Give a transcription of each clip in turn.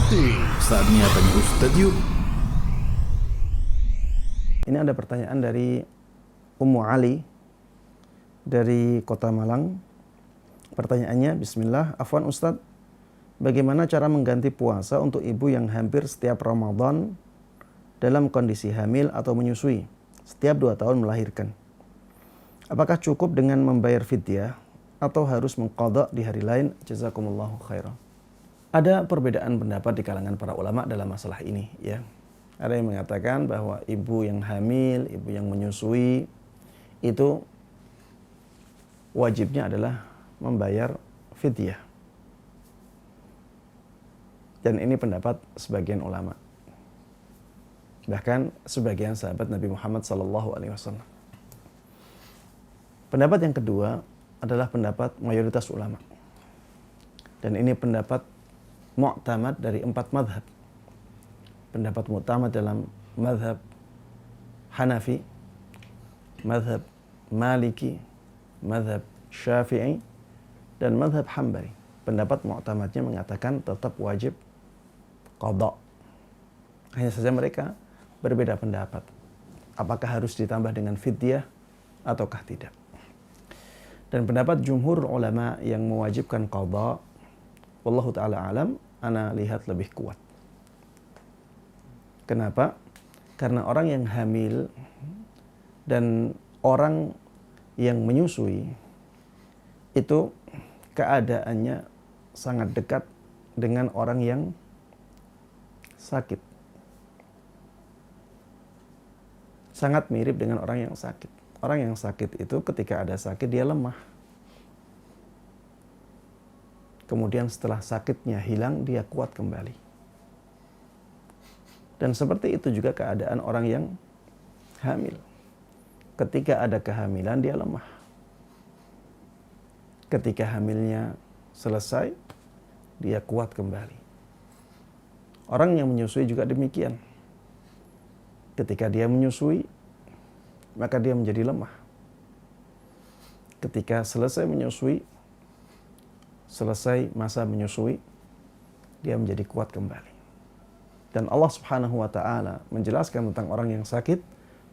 Saatnya tanya Ustadz yuk. Ini ada pertanyaan dari Ummu Ali dari Kota Malang. Pertanyaannya, Bismillah, Afwan Ustadz, bagaimana cara mengganti puasa untuk ibu yang hampir setiap Ramadan dalam kondisi hamil atau menyusui setiap 2 tahun melahirkan? Apakah cukup dengan membayar fidyah atau harus mengqadha di hari lain? Jazakumullahu khairan. Ada perbedaan pendapat di kalangan para ulama dalam masalah ini, ya. Ada yang mengatakan bahwa ibu yang hamil, ibu yang menyusui itu wajibnya adalah membayar fidyah. Dan ini pendapat sebagian ulama. Bahkan sebagian sahabat Nabi Muhammad SAW. Pendapat yang kedua adalah pendapat mayoritas ulama. Dan ini pendapat mu'tamad dari 4 madhab. Pendapat mu'tamad dalam madhab Hanafi, madhab Maliki, madhab Syafi'i, dan madhab Hambali. Pendapat mu'tamadnya mengatakan tetap wajib qadha. Hanya saja mereka berbeda pendapat. Apakah harus ditambah dengan fidyah ataukah tidak. Dan pendapat jumhur ulama yang mewajibkan qadha, wallahu ta'ala alam, ana lihat lebih kuat. Kenapa? Karena orang yang hamil dan orang yang menyusui itu keadaannya sangat dekat dengan orang yang sakit. Sangat mirip dengan orang yang sakit. Orang yang sakit itu ketika ada sakit dia lemah. Kemudian setelah sakitnya hilang, dia kuat kembali. Dan seperti itu juga keadaan orang yang hamil. Ketika ada kehamilan, dia lemah. Ketika hamilnya selesai, dia kuat kembali. Orang yang menyusui juga demikian. Ketika dia menyusui, maka dia menjadi lemah. Ketika selesai menyusui, selesai masa menyusui, dia menjadi kuat kembali. Dan Allah Subhanahu wa taala menjelaskan tentang orang yang sakit,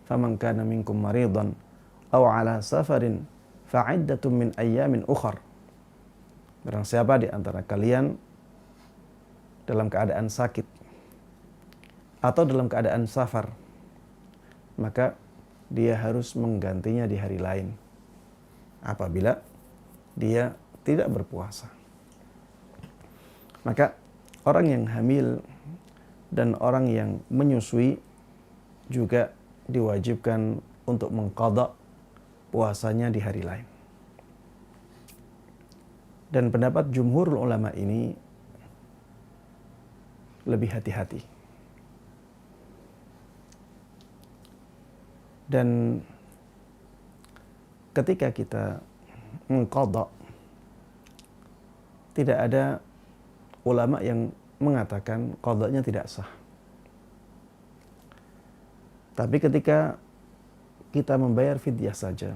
"Faman kana minkum maridan aw ala safarin fa'iddatun min ayyamin ukhar." Barang siapa di antara kalian dalam keadaan sakit atau dalam keadaan safar, maka dia harus menggantinya di hari lain apabila dia tidak berpuasa. Maka orang yang hamil dan orang yang menyusui juga diwajibkan untuk mengqadha puasanya di hari lain. Dan pendapat jumhur ulama ini lebih hati-hati. Dan ketika kita mengqadha, tidak ada ulama yang mengatakan qadhanya tidak sah. Tapi ketika kita membayar fidyah saja,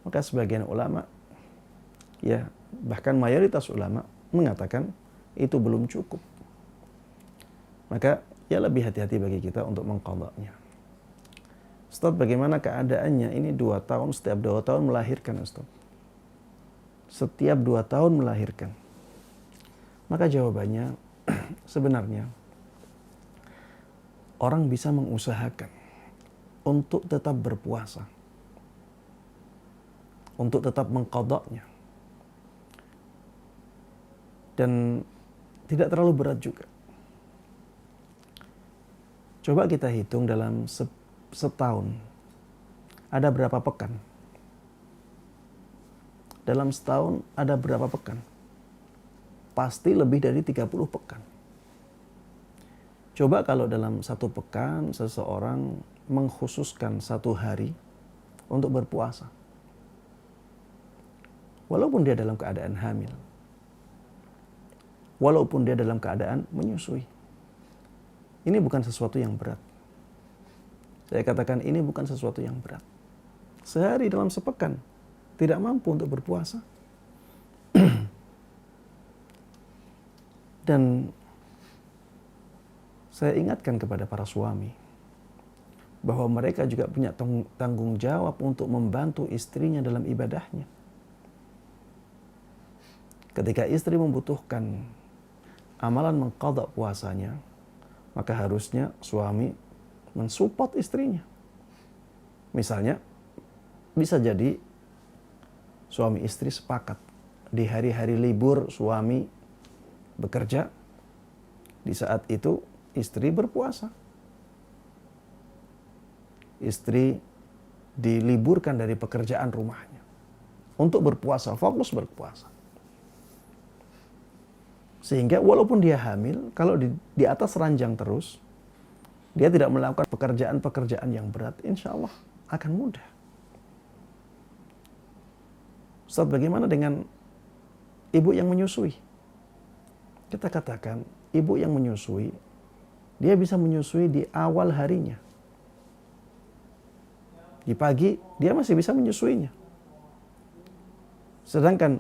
maka sebagian ulama, ya bahkan mayoritas ulama mengatakan itu belum cukup. Maka ya lebih hati-hati bagi kita untuk mengqadhanya. Ustaz, bagaimana keadaannya? Ini 2 tahun, setiap 2 tahun melahirkan, Ustaz. Setiap 2 tahun melahirkan. Maka jawabannya sebenarnya orang bisa mengusahakan untuk tetap berpuasa, untuk tetap mengqadhanya. Dan tidak terlalu berat juga. Coba kita hitung dalam setahun ada berapa pekan? Dalam setahun ada berapa pekan? Pasti lebih dari 30 pekan. Coba kalau dalam 1 pekan seseorang mengkhususkan 1 hari untuk berpuasa. Walaupun dia dalam keadaan hamil. Walaupun dia dalam keadaan menyusui. Ini bukan sesuatu yang berat. Saya katakan ini bukan sesuatu yang berat. Sehari dalam sepekan tidak mampu untuk berpuasa. Dan saya ingatkan kepada para suami bahwa mereka juga punya tanggung jawab untuk membantu istrinya dalam ibadahnya. Ketika istri membutuhkan amalan mengqadha puasanya, maka harusnya suami mensupport istrinya. Misalnya, bisa jadi suami istri sepakat di hari-hari libur suami bekerja, di saat itu istri berpuasa. Istri diliburkan dari pekerjaan rumahnya untuk berpuasa, fokus berpuasa. Sehingga walaupun dia hamil, kalau di atas ranjang terus, dia tidak melakukan pekerjaan-pekerjaan yang berat, insya Allah akan mudah. Ustaz, bagaimana dengan ibu yang menyusui? Kita katakan, ibu yang menyusui, dia bisa menyusui di awal harinya. Di pagi, dia masih bisa menyusuinya. Sedangkan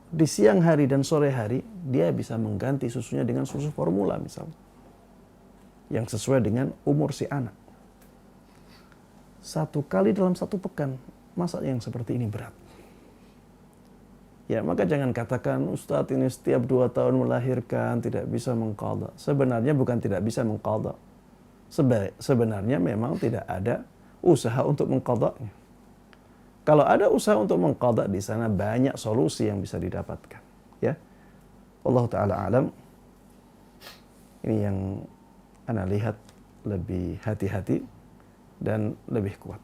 di siang hari dan sore hari, dia bisa mengganti susunya dengan susu formula misalnya. Yang sesuai dengan umur si anak. 1 kali dalam 1 pekan, masa yang seperti ini berat? Ya, maka jangan katakan, Ustadz ini setiap 2 tahun melahirkan, tidak bisa mengqadha. Sebenarnya bukan tidak bisa mengqadha. Sebenarnya memang tidak ada usaha untuk mengqadhanya. Kalau ada usaha untuk mengqadha, di sana banyak solusi yang bisa didapatkan. Ya, Allah Ta'ala alam. Ini yang ana lihat lebih hati-hati dan lebih kuat.